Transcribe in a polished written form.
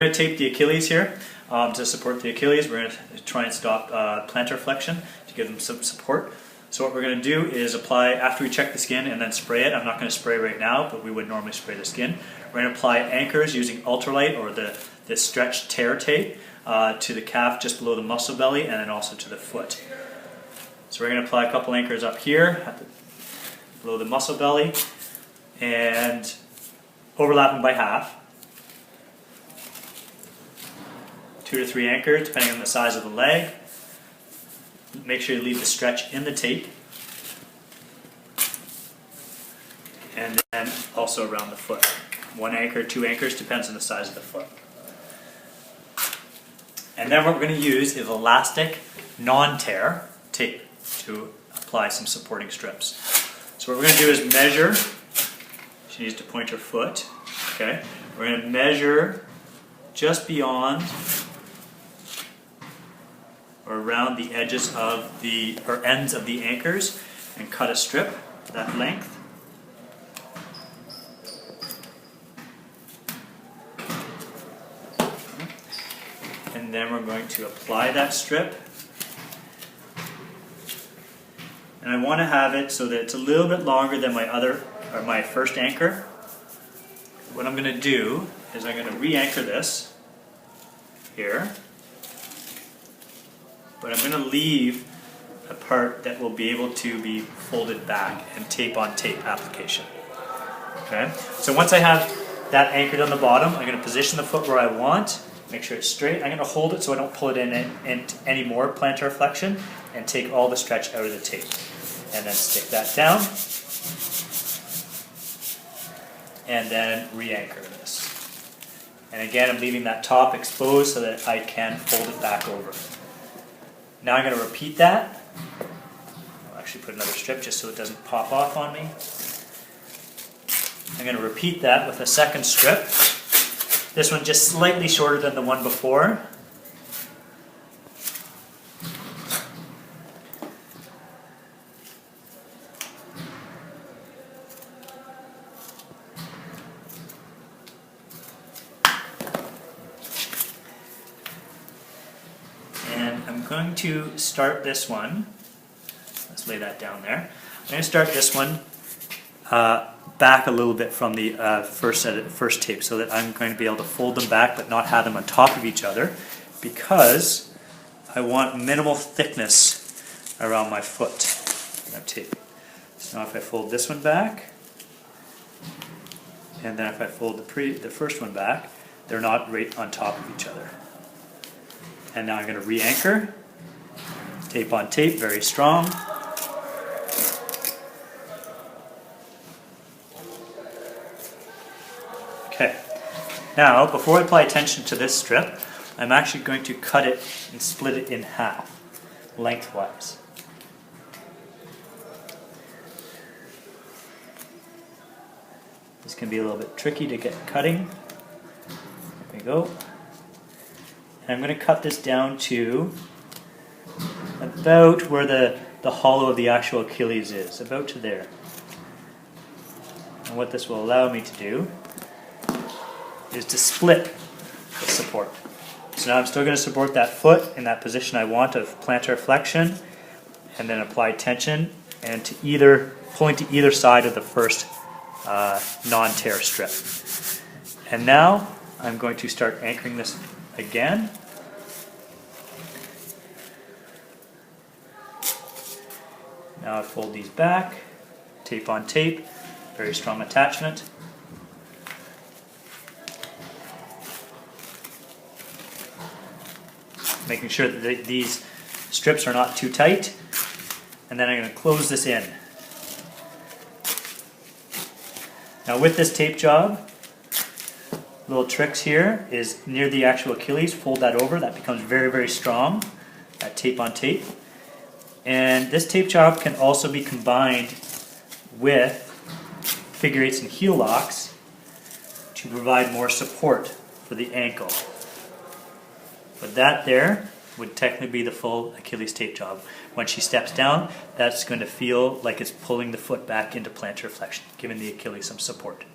We're going to tape the Achilles here to support the Achilles. We're going to try and stop plantar flexion to give them some support. So what we're going to do is apply, after we check the skin, and then spray it. I'm not going to spray right now, but we would normally spray the skin. We're going to apply anchors using ultralight or the stretch tear tape to the calf just below the muscle belly and then also to the foot. So we're going to apply a couple anchors up here below the muscle belly and overlap them by half. 2 to 3 anchors depending on the size of the leg. Make sure you leave the stretch in the tape. And then also around the foot. 1 anchor, 2 anchors, depends on the size of the foot. And then what we're going to use is elastic, non-tear tape to apply some supporting strips. So what we're going to do is measure. She needs to point her foot. Okay. We're going to measure just beyond or around the edges of the ends of the anchors and cut a strip that length. And then we're going to apply that strip. And I want to have it so that it's a little bit longer than my first anchor. What I'm going to do is I'm going to re-anchor this here. But I'm going to leave a part that will be able to be folded back and tape on tape application. Okay. So once I have that anchored on the bottom, I'm going to position the foot where I want. Make sure it's straight. I'm going to hold it so I don't pull it in any more plantar flexion and take all the stretch out of the tape. And then stick that down. And then re-anchor this. And again, I'm leaving that top exposed so that I can fold it back over. Now I'm going to repeat that. I'll actually put another strip just so it doesn't pop off on me. I'm going to repeat that with a second strip. This one just slightly shorter than the one before. I'm going to start this one. Let's lay that down there. I'm going to start this one back a little bit from the first tape so that I'm going to be able to fold them back but not have them on top of each other because I want minimal thickness around my foot. That tape. So now if I fold this one back and then if I fold the first one back, they're not right on top of each other. And now I'm going to re-anchor, tape on tape, very strong. Okay, now before I apply tension to this strip, I'm actually going to cut it and split it in half, lengthwise. This can be a little bit tricky to get cutting. There we go. And I'm going to cut this down to about where the hollow of the actual Achilles is, about to there. And what this will allow me to do is to split the support. So now I'm still going to support that foot in that position I want of plantar flexion and then apply tension and pulling to either side of the first non-tear strip. And now I'm going to start anchoring this again. Now I fold these back, tape on tape, very strong attachment. Making sure that these strips are not too tight, and then I'm going to close this in. Now with this tape job, little tricks here is near the actual Achilles, fold that over, that becomes very, very strong, that tape on tape. And this tape job can also be combined with figure eights and heel locks to provide more support for the ankle. But that there would technically be the full Achilles tape job. When she steps down, that's going to feel like it's pulling the foot back into plantar flexion, giving the Achilles some support.